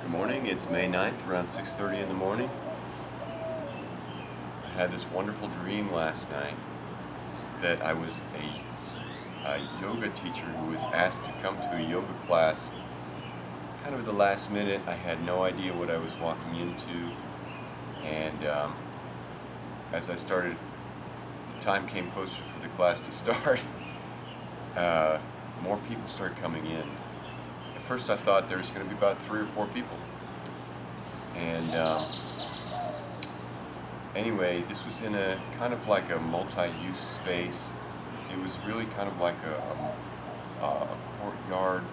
Good morning, it's May 9th, around 6:30 in the morning. I had this wonderful dream last night that I was a yoga teacher who was asked to come to a yoga class kind of at the last minute. I had no idea what I was walking into, and as the time came closer for the class to start, more people started coming in. At first I thought there was going to be about 3 or 4 people. And anyway, this was in a kind of like a multi-use space. It was really kind of like a courtyard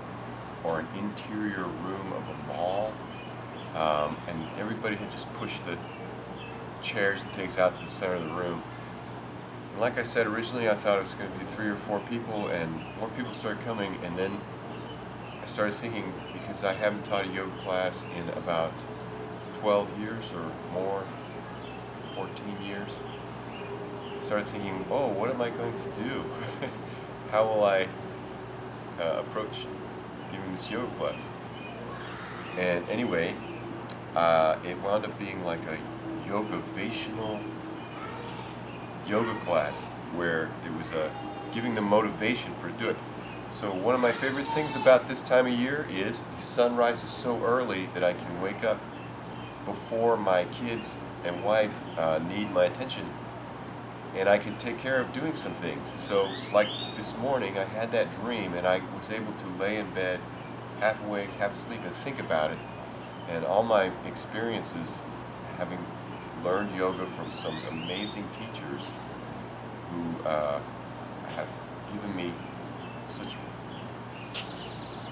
or an interior room of a mall. And everybody had just pushed the chairs and things out to the center of the room. And like I said, originally I thought it was going to be 3 or 4 people, and more people started coming. And then I started thinking, because I haven't taught a yoga class in about 12 years or more, 14 years, I started thinking, oh, what am I going to do? How will I approach giving this yoga class? And anyway, it wound up being like a Yogavational yoga class where it was giving them motivation for to do it. So one of my favorite things about this time of year is the sun rises so early that I can wake up before my kids and wife need my attention, and I can take care of doing some things. So like this morning I had that dream, and I was able to lay in bed half awake, half asleep, and think about it, and all my experiences having learned yoga from some amazing teachers who have given me such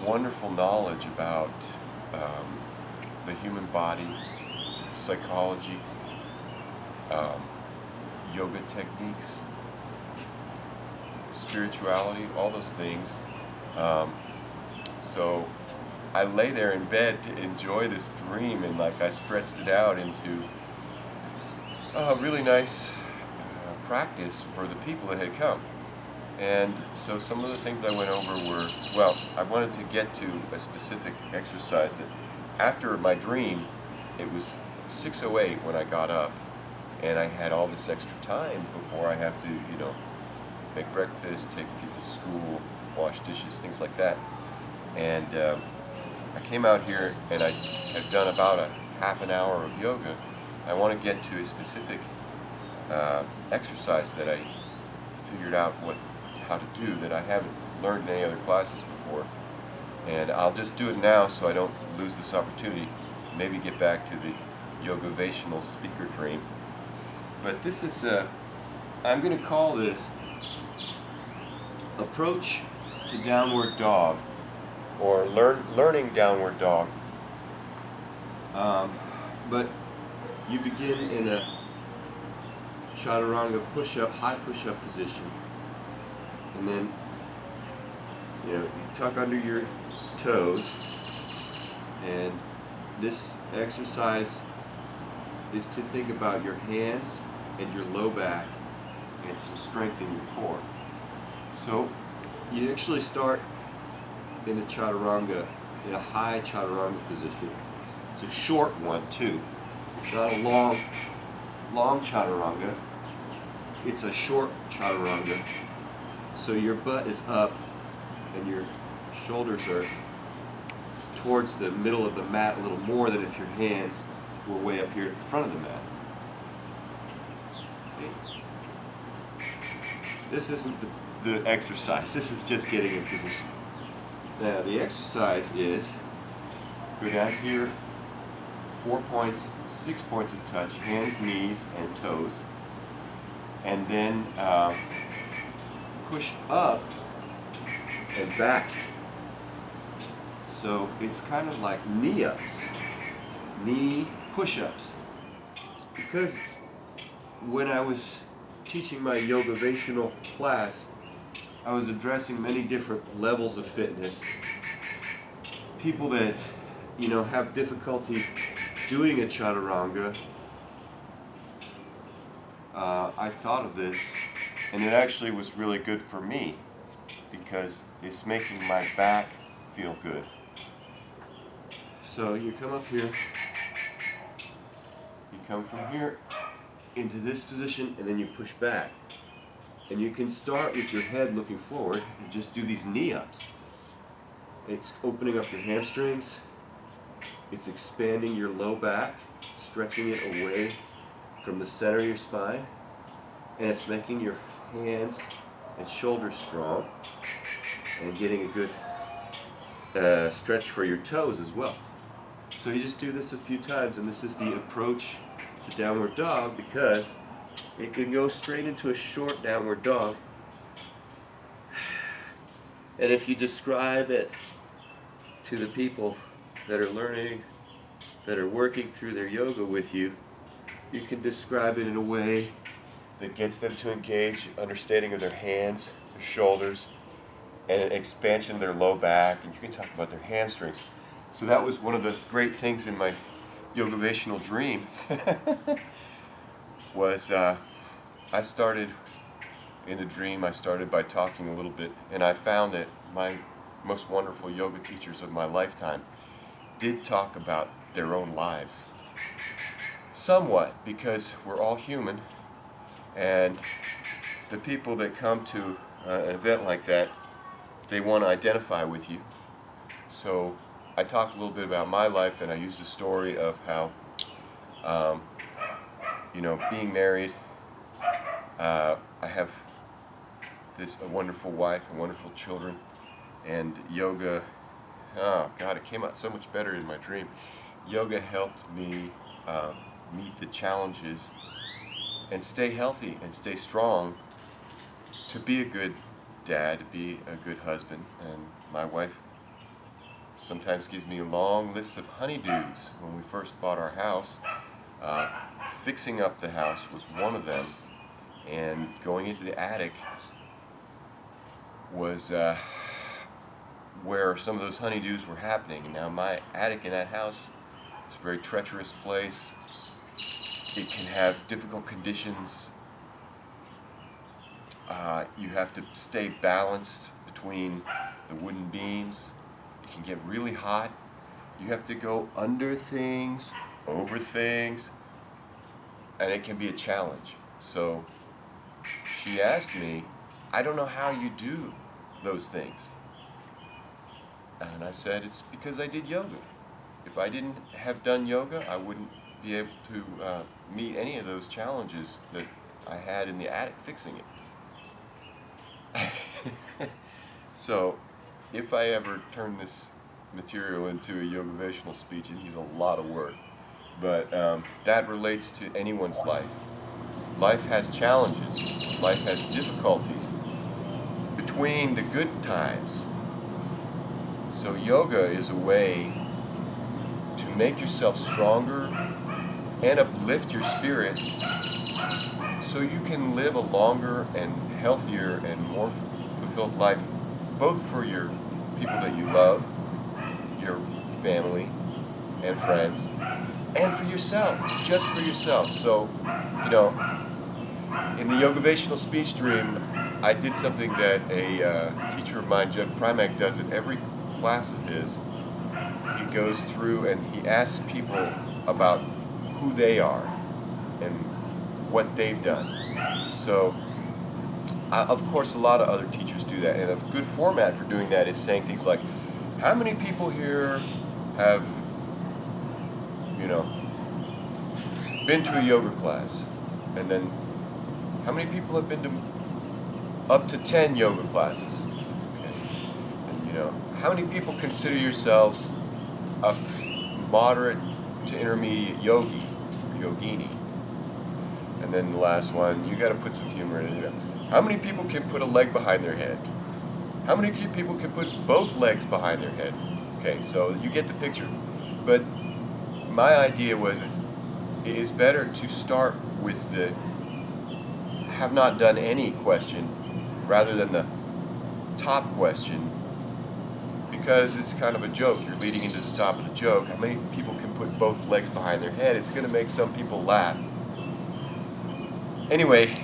wonderful knowledge about the human body, psychology, yoga techniques, spirituality, all those things. So I lay there in bed to enjoy this dream, and like I stretched it out into a really nice practice for the people that had come. And so some of the things I went over were, well, I wanted to get to a specific exercise that after my dream, it was 6:08 when I got up, and I had all this extra time before I have to, make breakfast, take people to school, wash dishes, things like that. And I came out here and I had done about a half an hour of yoga. I want to get to a specific exercise that I figured out how to do that I haven't learned in any other classes before. And I'll just do it now so I don't lose this opportunity. Maybe get back to the Yogavational speaker dream. But this is, I'm going to call this Approach to Downward Dog, or Learning Downward Dog. But you begin in a chaturanga push-up, high push-up position. And then, you tuck under your toes, and this exercise is to think about your hands and your low back and some strength in your core. So you actually start in a chaturanga, in a high chaturanga position. It's a short one too. It's not a long chaturanga. It's a short chaturanga. So your butt is up and your shoulders are towards the middle of the mat a little more than if your hands were way up here at the front of the mat. Okay. This isn't the exercise. This is just getting in position. Now the exercise is go down to your 4 points, 6 points of touch, hands, knees, and toes, and then push up and back. So it's kind of like knee-ups, knee push-ups. Because when I was teaching my Yogavational class, I was addressing many different levels of fitness. People that, have difficulty doing a chaturanga. I thought of this, and it actually was really good for me because it's making my back feel good. So you come up here, you come from here into this position, and then you push back. And you can start with your head looking forward and just do these knee ups. It's opening up your hamstrings, it's expanding your low back, stretching it away from the center of your spine, and it's making your hands and shoulders strong and getting a good stretch for your toes as well. So you just do this a few times, and this is the approach to downward dog, because it can go straight into a short downward dog. And if you describe it to the people that are learning, that are working through their yoga with you, you can describe it in a way that gets them to engage understanding of their hands, their shoulders, and an expansion of their low back, and you can talk about their hamstrings. So that was one of the great things in my Yogavational dream was I started in the dream, I started by talking a little bit, and I found that my most wonderful yoga teachers of my lifetime did talk about their own lives. Somewhat, because we're all human, and the people that come to an event like that, they want to identify with you. So I talked a little bit about my life, and I used the story of how, being married, I have a wonderful wife and wonderful children, and yoga, oh God, it came out so much better in my dream. Yoga helped me meet the challenges and stay healthy and stay strong to be a good dad, to be a good husband. And my wife sometimes gives me long lists of honeydews. When we first bought our house, fixing up the house was one of them, and going into the attic was where some of those honeydews were happening. And now my attic in that house is a very treacherous place. It can have difficult conditions. You have to stay balanced between the wooden beams. It can get really hot. You have to go under things, over things, and it can be a challenge. So she asked me, I don't know how you do those things. And I said, it's because I did yoga. If I didn't have done yoga, I wouldn't be able to meet any of those challenges that I had in the attic fixing it. So, if I ever turn this material into a Yogavational speech, it needs a lot of work. But that relates to anyone's life. Life has challenges. Life has difficulties between the good times. So yoga is a way to make yourself stronger and uplift your spirit so you can live a longer and healthier and more fulfilled life, both for your people that you love, your family and friends, and for yourself, just for yourself. So, in the Yogavational speech dream, I did something that a teacher of mine, Jeff Primack, does at every class of his. He goes through and he asks people about who they are and what they've done. So, of course, a lot of other teachers do that, and a good format for doing that is saying things like, how many people here have, been to a yoga class? And then, how many people have been to up to 10 yoga classes? Okay. And, how many people consider yourselves a moderate to intermediate yogi, yogini? And then the last one, you got to put some humor in it. How many people can put a leg behind their head? How many people can put both legs behind their head? Okay, so you get the picture. But my idea was it is better to start with the have not done any question rather than the top question, because it's kind of a joke. You're leading into the top of the joke. How many people can put both legs behind their head? It's going to make some people laugh. Anyway,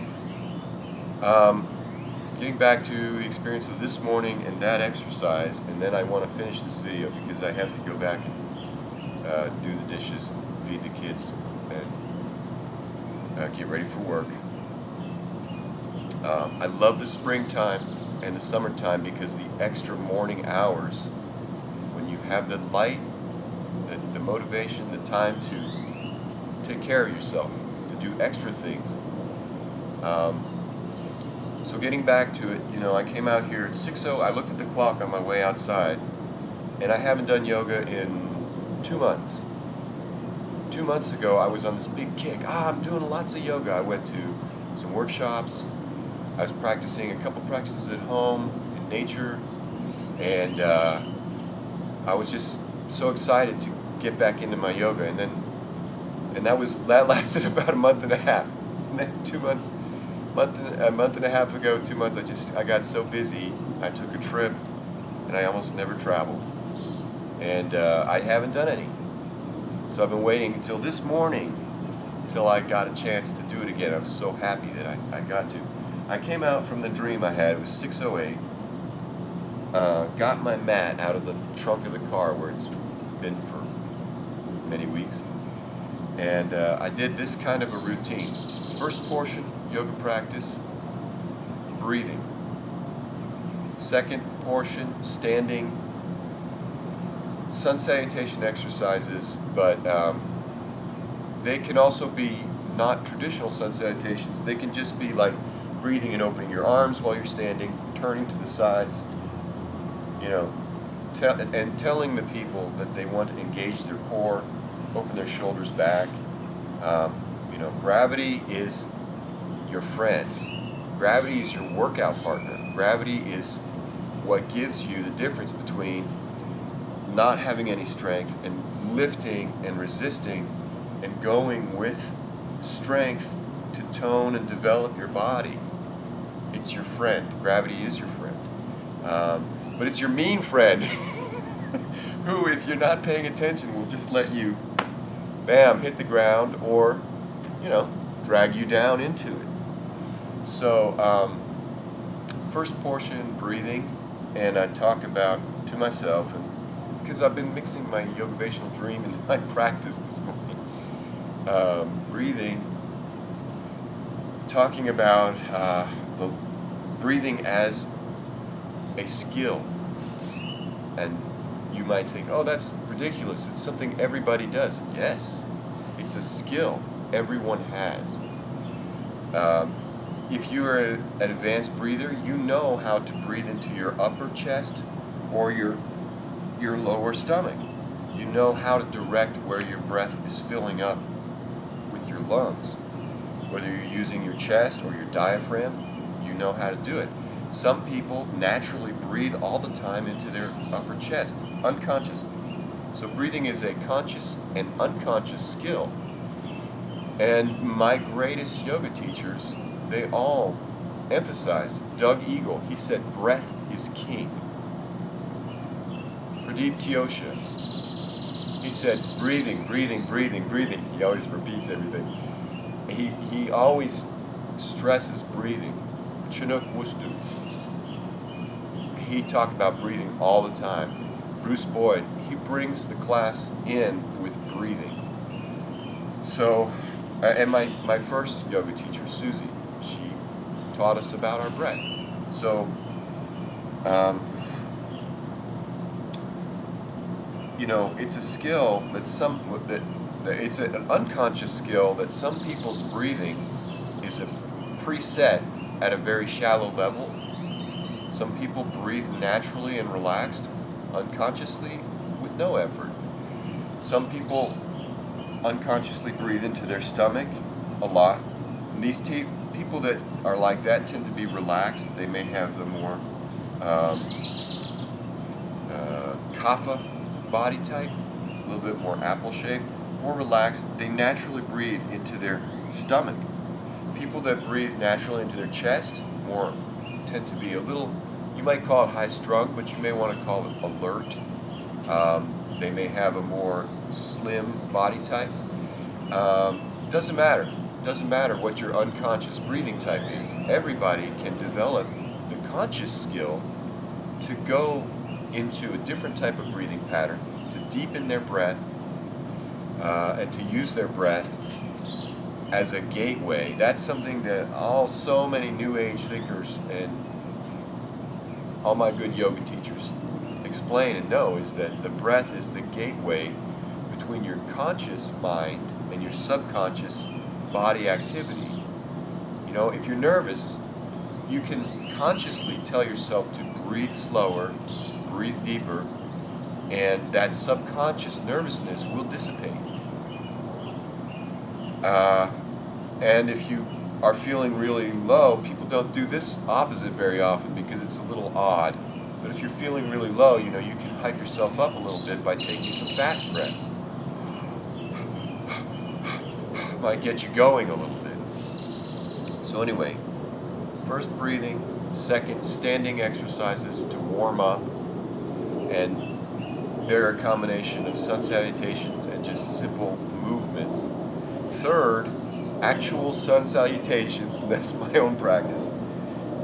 getting back to the experience of this morning and that exercise, and then I want to finish this video because I have to go back and do the dishes, feed the kids, and get ready for work. I love the springtime and the summertime because the extra morning hours, when you have the light, the motivation, the time to take care of yourself, to do extra things. So getting back to it, I came out here at 6:00. I looked at the clock on my way outside, and I haven't done yoga in 2 months. 2 months ago, I was on this big kick. I'm doing lots of yoga. I went to some workshops. I was practicing a couple practices at home in nature, and I was just so excited to get back into my yoga. And that lasted about a month and a half. And then 2 months, a month and a half ago, 2 months, I got so busy. I took a trip, and I almost never traveled, and I haven't done any. So I've been waiting until this morning until I got a chance to do it again. I'm so happy that I got to. I came out from the dream I had. It was 6:08. Got my mat out of the trunk of the car where it's been for many weeks, and I did this kind of a routine. First portion, yoga practice, breathing. Second portion, standing, sun salutation exercises, but they can also be not traditional sun salutations. They can just be like breathing and opening your arms while you're standing, turning to the sides, and telling the people that they want to engage their core, open their shoulders back. Gravity is your friend. Gravity is your workout partner. Gravity is what gives you the difference between not having any strength and lifting and resisting and going with strength to tone and develop your body. It's your friend. Gravity is your friend. But it's your mean friend who, if you're not paying attention, will just let you, bam, hit the ground or, drag you down into it. So, first portion, breathing, and I talk about to myself, and because I've been mixing my Yogavational dream into my practice this morning. Breathing, talking about the breathing as a skill. And you might think, oh, that's ridiculous. It's something everybody does. Yes, it's a skill everyone has. If you're an advanced breather, you know how to breathe into your upper chest or your lower stomach. You know how to direct where your breath is filling up with your lungs. Whether you're using your chest or your diaphragm, you know how to do it. Some people naturally breathe all the time into their upper chest, unconsciously. So breathing is a conscious and unconscious skill. And my greatest yoga teachers, they all emphasized, Doug Eagle, he said, breath is king. Pradeep Tyosha, he said, breathing, breathing, breathing, breathing. He always repeats everything. He always stresses breathing. Chinook Wustu. He talked about breathing all the time. Bruce Boyd, he brings the class in with breathing. So, and my first yoga teacher, Susie, she taught us about our breath. So, it's a skill that it's an unconscious skill that some people's breathing is a preset at a very shallow level. Some people breathe naturally and relaxed, unconsciously, with no effort. Some people unconsciously breathe into their stomach a lot. And these people that are like that tend to be relaxed. They may have the more kapha body type, a little bit more apple shape, more relaxed. They naturally breathe into their stomach. People that breathe naturally into their chest tend to be a little, you might call it high strung, but you may want to call it alert. They may have a more slim body type. Doesn't matter. Doesn't matter what your unconscious breathing type is. Everybody can develop the conscious skill to go into a different type of breathing pattern, to deepen their breath and to use their breath as a gateway. That's something that so many New Age thinkers and all my good yoga teachers explain and know, is that the breath is the gateway between your conscious mind and your subconscious body activity. You know, if you're nervous, you can consciously tell yourself to breathe slower, breathe deeper, and that subconscious nervousness will dissipate. And if you are feeling really low, people don't do this opposite very often because it's a little odd. But if you're feeling really low, you know, you can hype yourself up a little bit by taking some fast breaths. Might get you going a little bit. So anyway, first breathing, second standing exercises to warm up, and they're a combination of sun salutations and just simple movements. Third, actual sun salutations, and that's my own practice.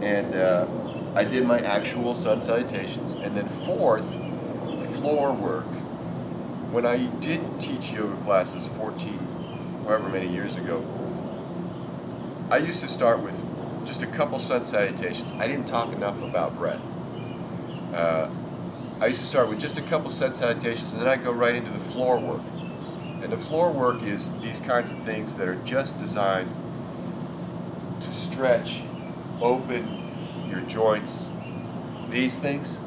And I did my actual sun salutations. And then fourth, floor work. When I did teach yoga classes however many years ago, I used to start with just a couple sun salutations. I didn't talk enough about breath. I used to start with just a couple sun salutations, and then I'd go right into the floor work. And the floor work is these kinds of things that are just designed to stretch, open your joints. These things,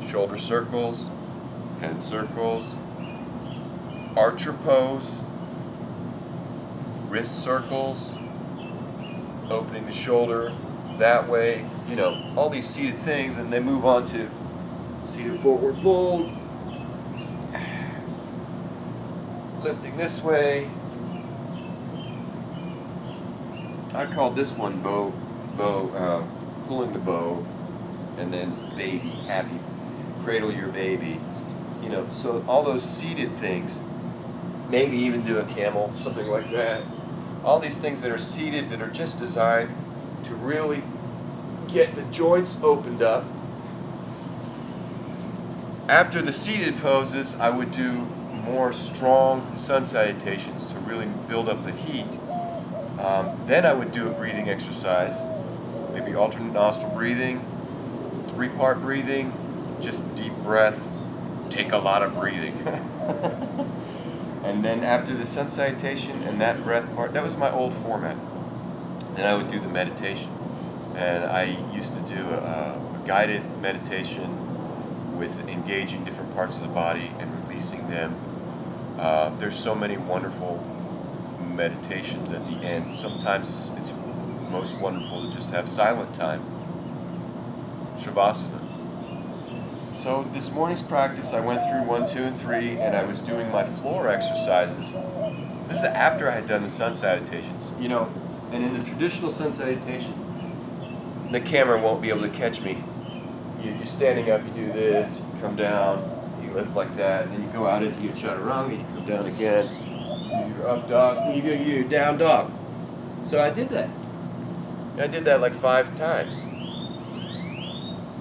shoulder circles, head circles, archer pose, wrist circles, opening the shoulder that way, you know, all these seated things, and they move on to seated forward fold, lifting this way. I call this one pulling the bow, and then baby, happy, cradle your baby. You know, so all those seated things, maybe even do a camel, something like that. All these things that are seated that are just designed to really get the joints opened up. After the seated poses, I would do more strong sun salutations to really build up the heat. Then I would do a breathing exercise, maybe alternate nostril breathing, 3-part breathing, just deep breath, take a lot of breathing. And then after the sun salutation and that breath part, that was my old format. Then I would do the meditation. And I used to do a guided meditation with engaging different parts of the body and releasing them. There's so many wonderful meditations at the end. Sometimes it's most wonderful to just have silent time. Shavasana. So this morning's practice, I went through 1, 2, and 3, and I was doing my floor exercises. This is after I had done the sun salutations. You know, and in the traditional sun salutation, the camera won't be able to catch me. You're standing up, you do this, you come down, you lift like that, and then you go out into your chaturanga, you come down again, you do your up dog, and you go your down dog. So I did that. I did that like 5 times.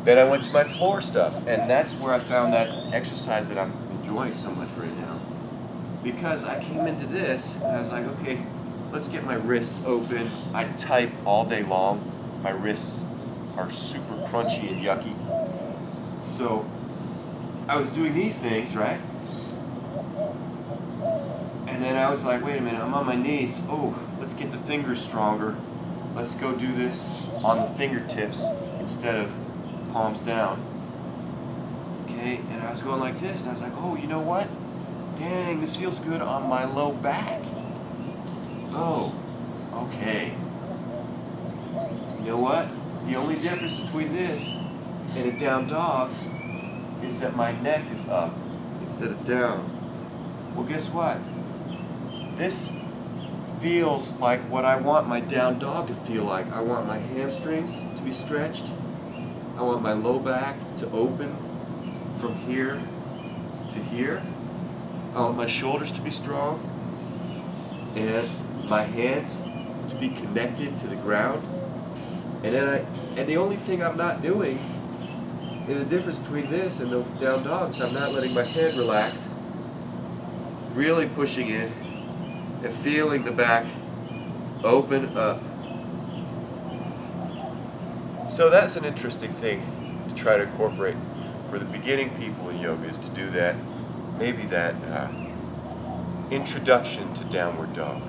Then I went to my floor stuff, and that's where I found that exercise that I'm enjoying so much right now. Because I came into this, and I was like, okay, let's get my wrists open. I type all day long. My wrists are super crunchy and yucky. So I was doing these things, right? And then I was like, wait a minute, I'm on my knees. Oh, let's get the fingers stronger. Let's go do this on the fingertips instead of palms down. Okay, and I was going like this, and I was like, oh, you know what? Dang, this feels good on my low back. Oh, okay. You know what? The only difference between this and a down dog is that my neck is up instead of down. Well, guess what? This feels like what I want my down dog to feel like. I want my hamstrings to be stretched. I want my low back to open from here to here. I want my shoulders to be strong and my hands to be connected to the ground. And then the only thing I'm not doing is the difference between this and the down dog is I'm not letting my head relax. really pushing in and feeling the back open up. So that's an interesting thing to try to incorporate for the beginning people in yoga, is to do that, maybe that introduction to downward dog,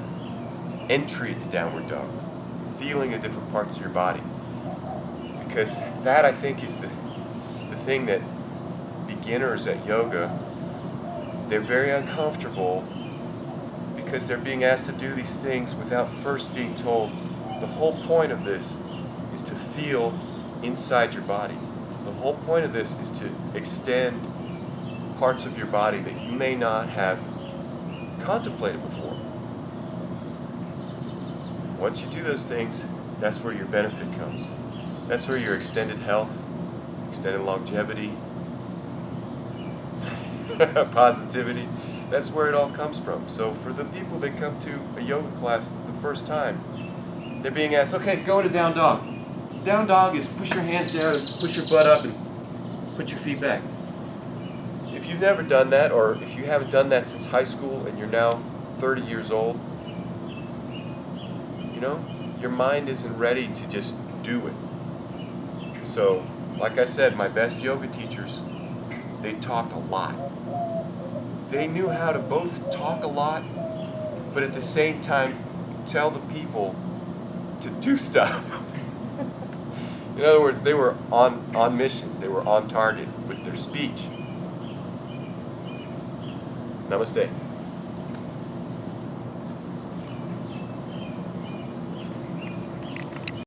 entry to downward dog, feeling the different parts of your body. Because that, I think, is the thing that beginners at yoga, they're very uncomfortable because they're being asked to do these things without first being told the whole point of this is to feel inside your body. The whole point of this is to extend parts of your body that you may not have contemplated before. Once you do those things, that's where your benefit comes. That's where your extended health, extended longevity, positivity, that's where it all comes from. So for the people that come to a yoga class the first time, they're being asked, okay, go into down dog. Down dog is push your hands down and push your butt up and put your feet back. If you've never done that, or if you haven't done that since high school and you're now 30 years old, you know, your mind isn't ready to just do it. So, like I said, my best yoga teachers, they talked a lot. They knew how to both talk a lot, but at the same time tell the people to do stuff. In other words, they were on mission. They were on target with their speech. Namaste.